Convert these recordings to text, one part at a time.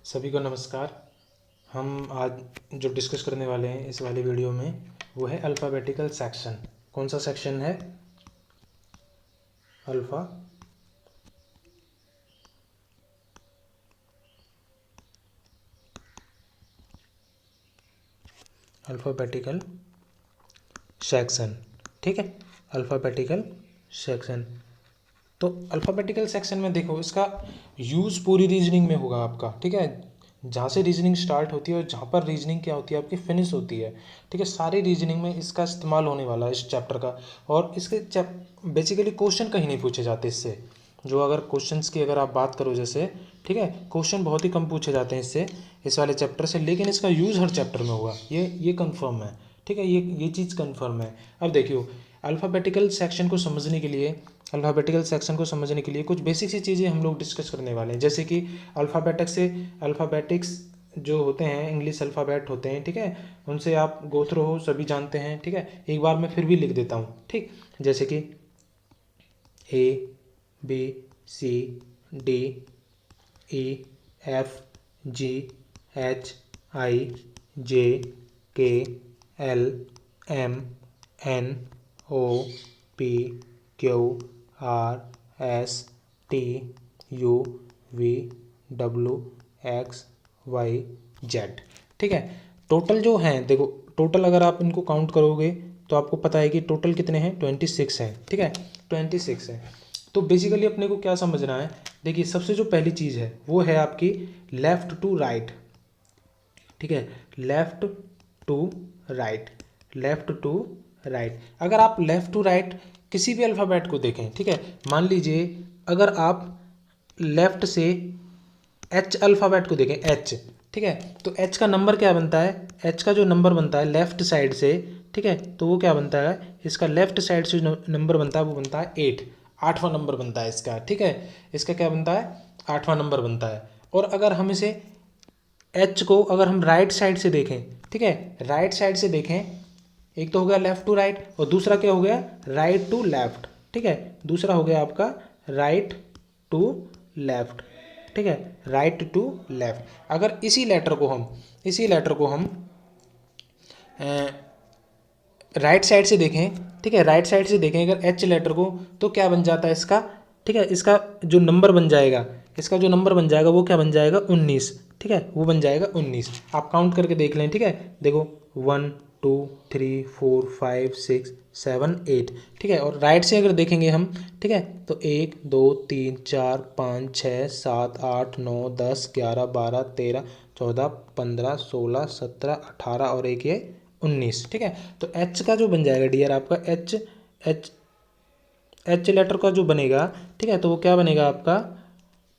सभी को नमस्कार। हम आज जो डिस्कस करने वाले हैं इस वाले वीडियो में वो है अल्फ़ाबेटिकल सेक्शन। कौन सा सेक्शन है? Alphabetical section. ठीक है, अल्फ़ाबेटिकल सेक्शन। तो अल्फ़ाबेटिकल सेक्शन में देखो, इसका यूज़ पूरी रीजनिंग में होगा आपका। ठीक है, जहाँ से रीजनिंग स्टार्ट होती है और जहाँ पर रीजनिंग क्या होती है आपकी फिनिश होती है। ठीक है, सारी रीजनिंग में इसका इस्तेमाल होने वाला है इस चैप्टर का। और इसके बेसिकली क्वेश्चन कहीं नहीं पूछे जाते इससे। जो अगर क्वेश्चंस की अगर आप बात करो जैसे, ठीक है, क्वेश्चन बहुत ही कम पूछे जाते हैं इससे, इस वाले चैप्टर से। लेकिन इसका यूज़ हर चैप्टर में होगा, ये कंफर्म है। ठीक है, ये चीज़ कंफर्म है। अब देखियो, अल्फ़ाबेटिकल सेक्शन को समझने के लिए कुछ बेसिक सी चीज़ें हम लोग डिस्कस करने वाले हैं। जैसे कि अल्फ़ाबेटिक्स जो होते हैं, इंग्लिश अल्फ़ाबेट होते हैं। ठीक है, उनसे आप गो थ्रू हो, सभी जानते हैं। ठीक है, एक बार मैं फिर भी लिख देता हूँ। ठीक, जैसे कि ABCDEFGHIJ KLMNOPQRSTUVWXYZ। ठीक है, टोटल जो हैं, देखो टोटल अगर आप इनको काउंट करोगे तो आपको पता है कि टोटल कितने हैं, 26 हैं। ठीक है, 26 है। तो बेसिकली अपने को क्या समझना है? देखिए, सबसे जो पहली चीज़ है वो है आपकी लेफ़्ट टू राइट। ठीक है, left to right, left to right. अगर आप लेफ़्ट टू राइट किसी भी अल्फ़ाबेट को देखें, ठीक है, मान लीजिए अगर आप लेफ़्ट से एच अल्फ़ाबेट को देखें, एच। ठीक है, तो एच का नंबर क्या बनता है? एच का जो नंबर बनता है लेफ़्ट साइड से, ठीक है, तो वो क्या बनता है? इसका लेफ़्ट साइड से जो नंबर बनता है वो बनता है 8, 8वां नंबर बनता है इसका। ठीक है, इसका क्या बनता है? 8वां नंबर बनता है। और अगर हम इसे एच को अगर हम राइट साइड से देखें, ठीक है, राइट साइड से देखें, एक तो हो गया लेफ़्ट टू राइट और दूसरा क्या हो गया? Right to left. ठीक है, दूसरा हो गया आपका राइट टू लेफ़्ट। ठीक है, राइट टू लेफ़्ट। अगर इसी लेटर को हम राइट साइड से देखें, ठीक है, राइट साइड से देखें अगर एच लेटर को, तो क्या बन जाता है इसका? ठीक है, इसका जो नंबर बन जाएगा, वो क्या बन जाएगा? 19। ठीक है, वो बन जाएगा 19। आप काउंट करके देख लें। ठीक है, देखो 1 2 3 4 5 6 7 8। ठीक है, और राइट से अगर देखेंगे हम, ठीक है, तो 1 2 3 4 5 6 7 8 9 10 11 12 13 14 15 16 17 18 और एक ये 19। ठीक है, तो एच का जो बन जाएगा डियर आपका, एच एच लेटर का जो बनेगा, ठीक है, तो वो क्या बनेगा आपका?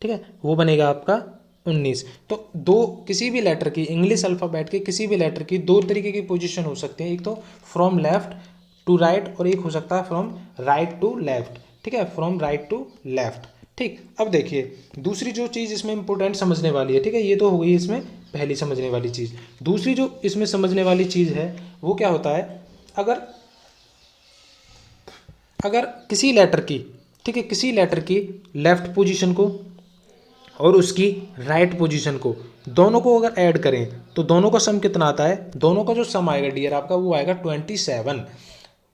ठीक है, वो बनेगा आपका 19। तो दो, किसी भी लेटर की, इंग्लिश अल्फ़ाबेट के किसी भी लेटर की दो तरीके की पोजीशन हो सकती है। एक तो फ्रॉम लेफ्ट टू राइट और एक हो सकता है फ्रॉम राइट टू लेफ्ट। ठीक है, फ्रॉम राइट टू लेफ्ट। ठीक, अब देखिए दूसरी जो चीज़ इसमें इंपॉर्टेंट समझने वाली है, ठीक है, ये तो हो गई इसमें पहली समझने वाली चीज़। दूसरी जो इसमें समझने वाली चीज़ है वो क्या होता है? अगर अगर किसी लेटर की, ठीक है, किसी लेटर की लेफ्ट पोजीशन को और उसकी राइट पोजीशन को, दोनों को अगर ऐड करें तो दोनों का सम कितना आता है? दोनों का जो सम आएगा डियर आपका वो आएगा 27।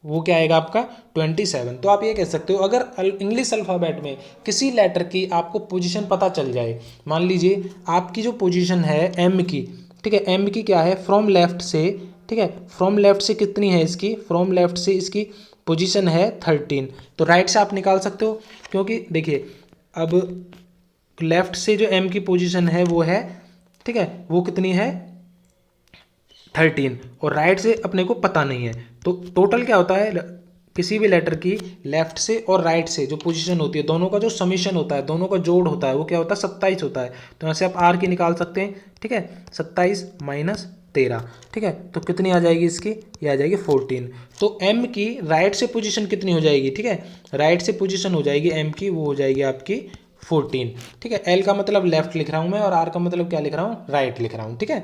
वो क्या आएगा आपका? 27। तो आप ये कह सकते हो, अगर इंग्लिश अल्फ़ाबेट में किसी लेटर की आपको पोजीशन पता चल जाए, मान लीजिए आपकी जो पोजीशन है एम की, ठीक है, एम की क्या है? फ्रॉम लेफ्ट से, ठीक है, फ्रॉम लेफ्ट से कितनी है इसकी? फ्रॉम लेफ्ट से इसकी पोजीशन है 13। तो राइट से आप निकाल सकते हो, क्योंकि देखिए अब लेफ्ट से जो एम की पोजीशन है वो है, ठीक है, वो कितनी है? 13। और राइट से अपने को पता नहीं है। तो टोटल क्या होता है? किसी भी लेटर की लेफ्ट से और राइट से जो पोजीशन होती है, दोनों का जो समीशन होता है, दोनों का जोड़ होता है, वो क्या होता है? 27 होता है। तो यहाँ से आप आर की निकाल सकते हैं। ठीक है, 27 माइनस 13। ठीक है, तो कितनी आ जाएगी इसकी? ये आ जाएगी 14। तो एम की राइट से पोजीशन कितनी हो जाएगी? ठीक है, राइट से पोजीशन हो जाएगी एम की, वो हो जाएगी आपकी 14। ठीक है, एल का मतलब लेफ्ट लिख रहा हूँ मैं और आर का मतलब क्या लिख रहा हूँ? राइट लिख रहा हूँ। ठीक है,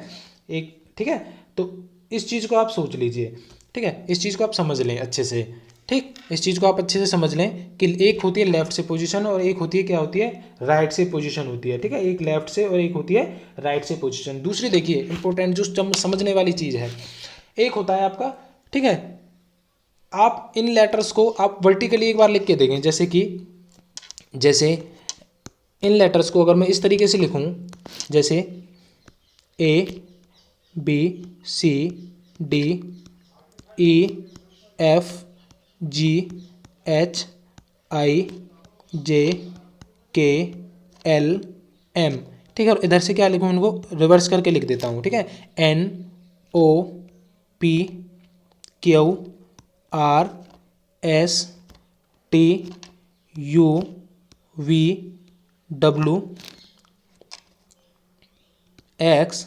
ठीक है, तो इस चीज़ को आप सोच लीजिए। ठीक है, इस चीज़ को आप समझ लें अच्छे से। ठीक, इस चीज़ को आप अच्छे से समझ लें कि एक होती है लेफ्ट से पोजीशन और एक होती है क्या होती है, राइट से पोजीशन होती है। ठीक है, एक लेफ्ट से और एक होती है राइट से पोजीशन। दूसरी देखिए इंपॉर्टेंट जो समझने वाली चीज़ है, एक होता है आपका, ठीक है, आप इन लेटर्स को आप वर्टिकली एक बार लिख के देखें, जैसे इन लेटर्स को अगर मैं इस तरीके से लिखूं, जैसे A B C D E F G H I J K L M, ठीक है, और इधर से क्या लिखूँ, इनको रिवर्स करके लिख देता हूँ। ठीक है, N O P Q R S T U V W X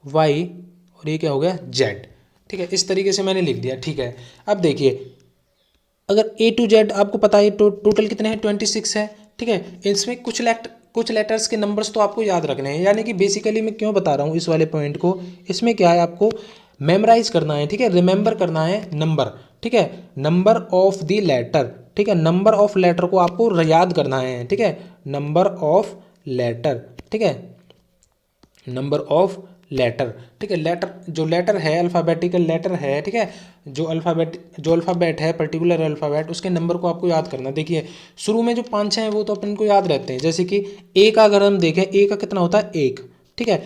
Y और ये क्या हो गया, जेड। ठीक है, इस तरीके से मैंने लिख दिया। ठीक है, अब देखिए अगर ए टू जेड आपको पता है टोटल कितने हैं, 26 है। ठीक है, इसमें कुछ लेटर्स के नंबर्स तो आपको याद रखने हैं, यानी कि बेसिकली मैं क्यों बता रहा हूँ इस वाले पॉइंट को, इसमें क्या है आपको मेमोराइज करना है। ठीक है, रिमेंबर करना है नंबर। ठीक है, नंबर ऑफ द लेटर। ठीक है, नंबर ऑफ लेटर को आपको याद करना है। ठीक है, नंबर ऑफ लेटर। ठीक है, नंबर ऑफ लेटर। ठीक है, लेटर है अल्फ़ाबेटिकल लेटर है। ठीक है, जो अल्फ़ाबेट है पर्टिकुलर अल्फ़ाबेट, उसके नंबर को आपको याद करना। देखिए शुरू में जो 5-6 हैं वो तो अपन को याद रहते हैं, जैसे कि ए का अगर हम देखें, ए का कितना होता है, 1। ठीक है,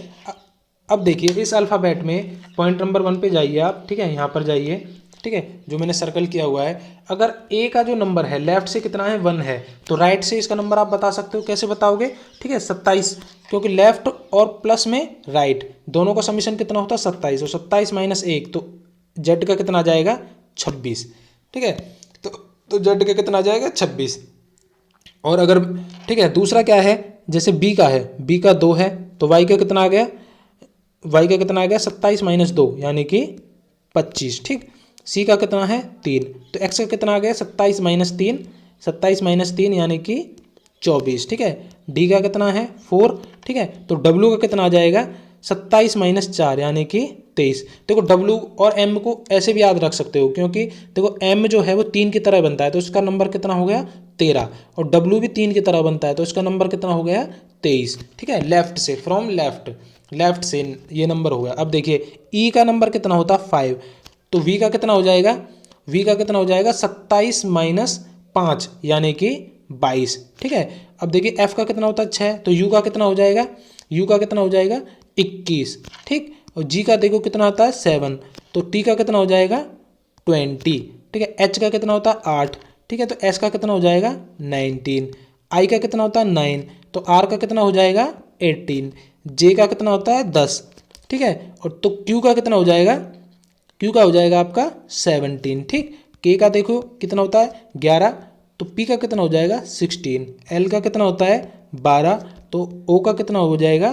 अब देखिए इस अल्फ़ाबेट में पॉइंट नंबर 1 पे जाइए आप। ठीक है, यहाँ पर जाइए। ठीक है, जो मैंने सर्कल किया हुआ है, अगर ए का जो नंबर है लेफ्ट से कितना है, 1 है, तो राइट से इसका नंबर आप बता सकते हो। कैसे बताओगे, ठीक है, 27, क्योंकि लेफ्ट और प्लस में राइट दोनों का समीशन कितना होता है, 27, और 27 माइनस 1 तो जेड का कितना आ जाएगा, 26। ठीक है, तो जेड का कितना आ जाएगा, 26। और अगर ठीक है दूसरा क्या है, जैसे बी का है, बी का 2 है, तो वाई का कितना आ गया, वाई का कितना आ गया, 27 माइनस 2 यानी कि 25। ठीक, सी का कितना है, 3, तो एक्स का कितना आ गया, 27 माइनस 3, 27 माइनस 3 यानी कि 24। ठीक है, डी का कितना है, 4। ठीक है, तो डब्ल्यू का कितना आ जाएगा, 27 माइनस 4 यानी कि 23। देखो डब्ल्यू और एम को ऐसे भी याद रख सकते हो, क्योंकि देखो एम जो है वो 3 की तरह बनता है, तो इसका नंबर कितना हो गया, 13, और डब्ल्यू भी 3 की तरह बनता है, तो इसका नंबर कितना हो गया, 23। ठीक है, लेफ्ट से, फ्रॉम लेफ्ट से ये नंबर हो गया। अब देखिए ई का नंबर कितना होता है, 5, तो वी का कितना हो जाएगा, वी का कितना हो जाएगा, 27 माइनस 5 यानी कि 22। ठीक है, अब देखिए एफ का कितना होता है, 6, तो यू का कितना हो जाएगा, यू का कितना हो जाएगा, 21। ठीक, और जी का देखो कितना होता है, 7, तो टी का कितना हो जाएगा, 20। ठीक है, एच का कितना होता है, 8। ठीक है, तो एस का कितना हो जाएगा, 19। आई का कितना होता है, 9, तो आर का कितना हो जाएगा, 18। जे का कितना होता है, 10। ठीक है, और तो क्यू का कितना हो जाएगा, क्यू का हो जाएगा आपका 17। ठीक, के का देखो कितना होता है, 11, तो पी का कितना हो जाएगा, 16। एल का कितना होता है, 12, तो ओ का कितना हो जाएगा,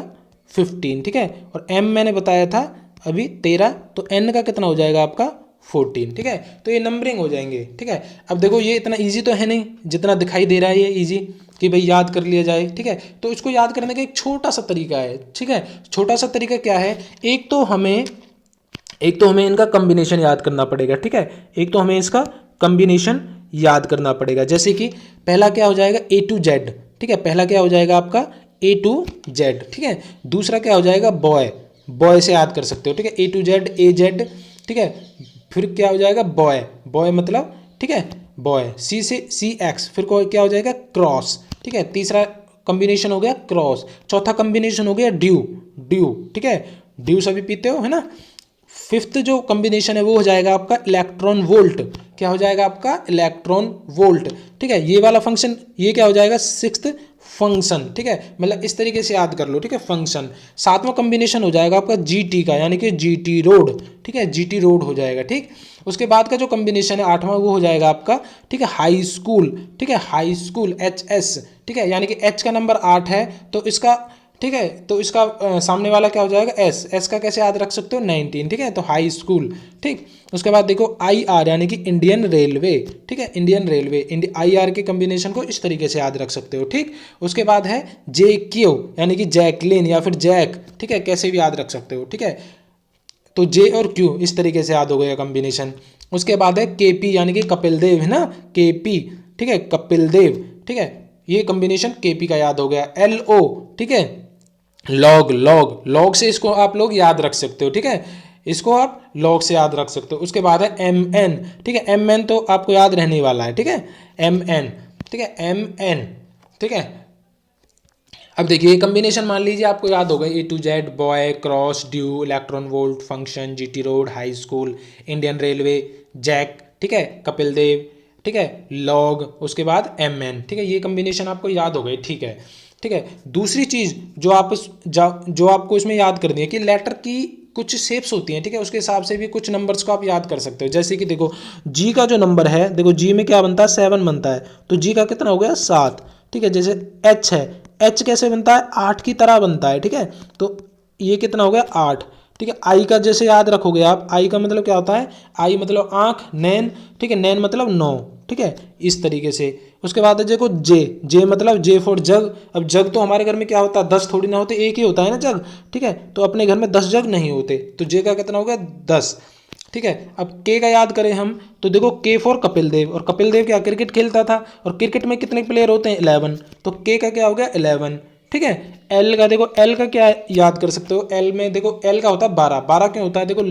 15। ठीक है, और एम मैंने बताया था अभी 13, तो एन का कितना हो जाएगा आपका 14। ठीक है, तो ये नंबरिंग हो जाएंगे। ठीक है, अब देखो ये इतना ईजी तो है नहीं जितना दिखाई दे रहा है ये ईजी कि भाई याद कर लिया जाए। ठीक है, तो इसको याद करने का एक छोटा सा तरीका है। ठीक है, छोटा सा तरीका क्या है, एक तो हमें इनका कॉम्बिनेशन याद करना पड़ेगा। ठीक है, एक तो हमें इसका कॉम्बिनेशन याद करना पड़ेगा, जैसे कि पहला क्या हो जाएगा, ए टू जेड। ठीक है, पहला क्या हो जाएगा आपका ए टू जेड। ठीक है, दूसरा क्या हो जाएगा, बॉय, बॉय से याद कर सकते हो। ठीक है, ए टू जेड, ए जेड। ठीक है, फिर क्या हो जाएगा, बॉय, बॉय मतलब, ठीक है, बॉय, सी से सी एक्स, फिर क्या हो जाएगा, क्रॉस। ठीक है, तीसरा कॉम्बिनेशन हो गया क्रॉस, चौथा कॉम्बिनेशन हो गया ड्यू, ड्यू। ठीक है, ड्यू सभी पीते हो है ना। फिफ्थ जो कॉम्बिनेशन है वो हो जाएगा आपका इलेक्ट्रॉन वोल्ट। क्या हो जाएगा आपका, इलेक्ट्रॉन वोल्ट। ठीक है, ये वाला फंक्शन, ये क्या हो जाएगा, सिक्स्थ फंक्शन। ठीक है, मतलब इस तरीके से याद कर लो। ठीक है, फंक्शन। सातवां कॉम्बिनेशन हो जाएगा आपका जीटी का, यानी कि जीटी रोड। ठीक है, जीटी रोड हो जाएगा। ठीक, उसके बाद का जो कॉम्बिनेशन है आठवां, वो हो जाएगा आपका, ठीक है, हाई स्कूल। ठीक है, हाई स्कूल, एच एस। ठीक है, यानी कि एच का नंबर 8 है, तो इसका, ठीक है, तो इसका सामने वाला क्या हो जाएगा, एस, एस का कैसे याद रख सकते हो, 19। ठीक है, तो हाई स्कूल। ठीक, उसके बाद देखो आई आर, यानी कि इंडियन रेलवे। ठीक है, इंडियन रेलवे, आई आर के कॉम्बिनेशन को इस तरीके से याद रख सकते हो। ठीक, उसके बाद है जे क्यू, यानी कि जैकलिन या फिर जैक। ठीक है, कैसे भी याद रख सकते हो। ठीक है, तो जे और क्यू इस तरीके से याद हो गया कॉम्बिनेशन। उसके बाद है केपी यानी कि कपिल देव है ना, केपी, ठीक है, कपिल देव, ठीक है, ये कॉम्बिनेशन केपी का याद हो गया। एलओ, ठीक है, लॉग, लॉग, लॉग से इसको आप लोग याद रख सकते हो, ठीक है, इसको आप लॉग से याद रख सकते हो। उसके बाद है एम एन, ठीक है, एम एन तो आपको याद रहने वाला है, ठीक है, एम एन, ठीक है, एम एन, ठीक है। अब देखिए ये कॉम्बिनेशन मान लीजिए आपको याद होगा, A to Z, boy, cross, due, electron volt, function, GT road, high school, Indian railway, jack, ठीक है, कपिल देव, ठीक है, लॉग, उसके बाद एम एन, ठीक है, ये कॉम्बिनेशन आपको याद हो गई, ठीक है, ठीक है। दूसरी चीज़ जो आपको इसमें याद करनी है कि लेटर की कुछ शेप्स होती हैं, ठीक है, उसके हिसाब से भी कुछ नंबर्स को आप याद कर सकते हो। जैसे कि देखो जी का जो नंबर है, देखो जी में क्या बनता है, 7 बनता है, तो जी का कितना हो गया, 7, ठीक है। जैसे एच है, एच कैसे बनता है, 8 की तरह बनता है, ठीक है, तो ये कितना हो गया, 8, ठीक है। आई का जैसे याद रखोगे आप, आई का मतलब क्या होता है, आई मतलब आँख, नैन, ठीक है, नैन मतलब 9, ठीक है, इस तरीके से। उसके बाद है देखो जे, जे मतलब जे फॉर जग। अब जग तो हमारे घर में क्या होता है, 10 थोड़ी ना होते, एक ही होता है ना जग, ठीक है, तो अपने घर में 10 जग नहीं होते, तो जे का कितना हो गया, 10, ठीक है। अब के का याद करें हम, तो देखो के फॉर कपिल देव, और कपिल देव क्या क्रिकेट खेलता था, और क्रिकेट में कितने प्लेयर होते हैं, 11, तो के का क्या हो गया, 11, ठीक है। एल का देखो, एल का क्या याद कर सकते हो, एल में देखो एल का होता है 12, 12 क्यों होता है, देखो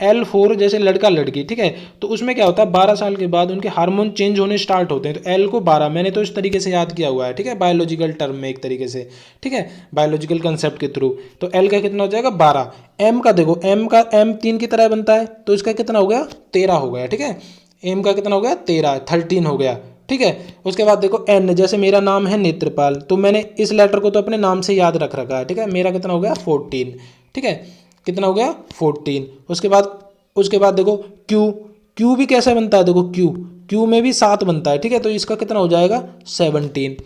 एल फोर जैसे लड़का लड़की, ठीक है, तो उसमें क्या होता है 12 साल के बाद उनके हार्मोन चेंज होने स्टार्ट होते हैं, तो एल को 12 मैंने तो इस तरीके से याद किया हुआ है, ठीक है, बायोलॉजिकल टर्म में एक तरीके से, ठीक है, बायोलॉजिकल कंसेप्ट के थ्रू। तो एल का कितना हो जाएगा, 12। एम का देखो, एम का एम 3 की तरह बनता है, तो इसका कितना हो गया, 13 हो गया, ठीक है, एम का कितना हो गया, 13, 13 हो गया, ठीक है। उसके बाद देखो एन, जैसे मेरा नाम है नेत्रपाल, तो मैंने इस लेटर को तो अपने नाम से याद रख रखा है, ठीक है, मेरा कितना हो गया, 14, ठीक है, कितना हो गया, 14। उसके बाद देखो क्यू, क्यू भी कैसे बनता है, देखो क्यू, क्यू में भी 7 बनता है, ठीक है, तो इसका कितना हो जाएगा, 17,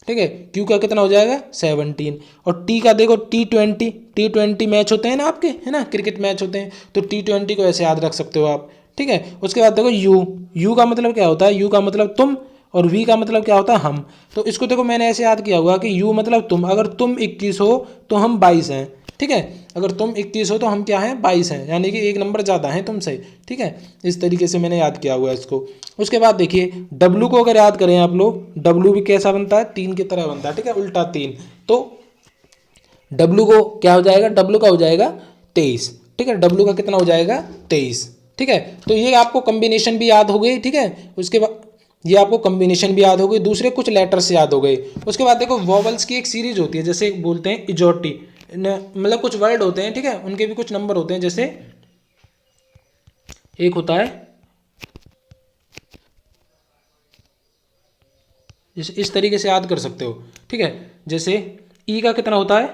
ठीक है, क्यू का कितना हो जाएगा, 17। और टी का देखो, टी20 मैच होते हैं ना आपके, है ना, क्रिकेट मैच होते हैं, तो टी20 को ऐसे याद रख सकते हो आप, ठीक है। उसके बाद देखो यू, यू का मतलब क्या होता है, यू का मतलब तुम, और वी का मतलब क्या होता है, हम। तो इसको देखो मैंने ऐसे याद किया हुआ कि यू मतलब तुम, अगर तुम 21 हो तो हम 22 हैं, ठीक है, अगर तुम 21 हो तो हम क्या हैं, 22 हैं, यानी कि एक नंबर ज़्यादा है तुमसे, ठीक है, इस तरीके से मैंने याद किया हुआ है इसको। उसके बाद देखिए डब्लू को अगर याद करें आप लोग, डब्लू भी कैसा बनता है, 3 की तरह बनता है, ठीक है, उल्टा 3, तो डब्लू को क्या हो जाएगा, डब्लू का हो जाएगा 23, ठीक है, डब्लू का कितना हो जाएगा, 23, ठीक है। तो ये आपको कॉम्बिनेशन भी याद हो गई, ठीक है। उसके बाद ये आपको कॉम्बिनेशन भी याद हो गई, दूसरे कुछ लेटर्स याद हो गए। उसके बाद देखो वॉवल्स की एक सीरीज होती है, जैसे बोलते हैं इजोटी, मतलब कुछ वर्ड होते हैं, ठीक है, उनके भी कुछ नंबर होते हैं, जैसे एक होता है, जैसे इस तरीके से याद कर सकते हो, ठीक है, जैसे ई का कितना होता है,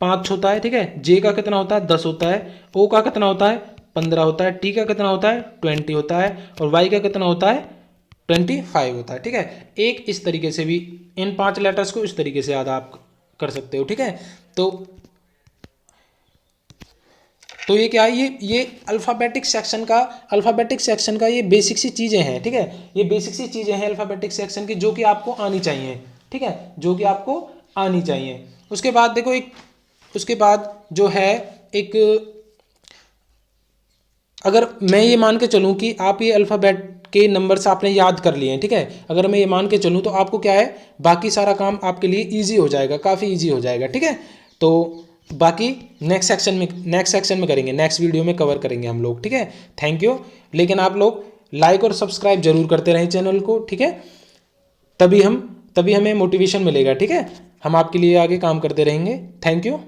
5 होता है, ठीक है, जे का कितना होता है, 10 होता है, ओ का कितना होता है, 15 होता है, टी का कितना होता है, 20 होता है, और वाई का कितना होता है, 25 होता है, ठीक है। एक इस तरीके से भी इन 5 लेटर्स को इस तरीके से याद आप कर सकते हो, ठीक है। तो ये क्या है, ये अल्फ़ाबेटिक सेक्शन का ये बेसिक सी चीज़ें हैं, ठीक है, ये बेसिक सी चीज़ें हैं अल्फ़ाबेटिक सेक्शन की, जो कि आपको आनी चाहिए, ठीक है, जो कि आपको आनी चाहिए। उसके बाद देखो उसके बाद जो है एक, अगर मैं ये मान के चलूँ कि आप ये अल्फ़ाबेट के नंबर्स आपने याद कर लिए हैं, ठीक है, अगर मैं ये मान के चलूँ तो आपको क्या है, बाकी सारा काम आपके लिए ईजी हो जाएगा, काफ़ी ईजी हो जाएगा, ठीक है। तो बाकी नेक्स्ट सेक्शन में करेंगे, नेक्स्ट वीडियो में कवर करेंगे हम लोग, ठीक है। Thank you. लेकिन आप लोग लाइक और सब्सक्राइब जरूर करते रहें चैनल को, ठीक है, तभी हमें मोटिवेशन मिलेगा, ठीक है, हम आपके लिए आगे काम करते रहेंगे। Thank you.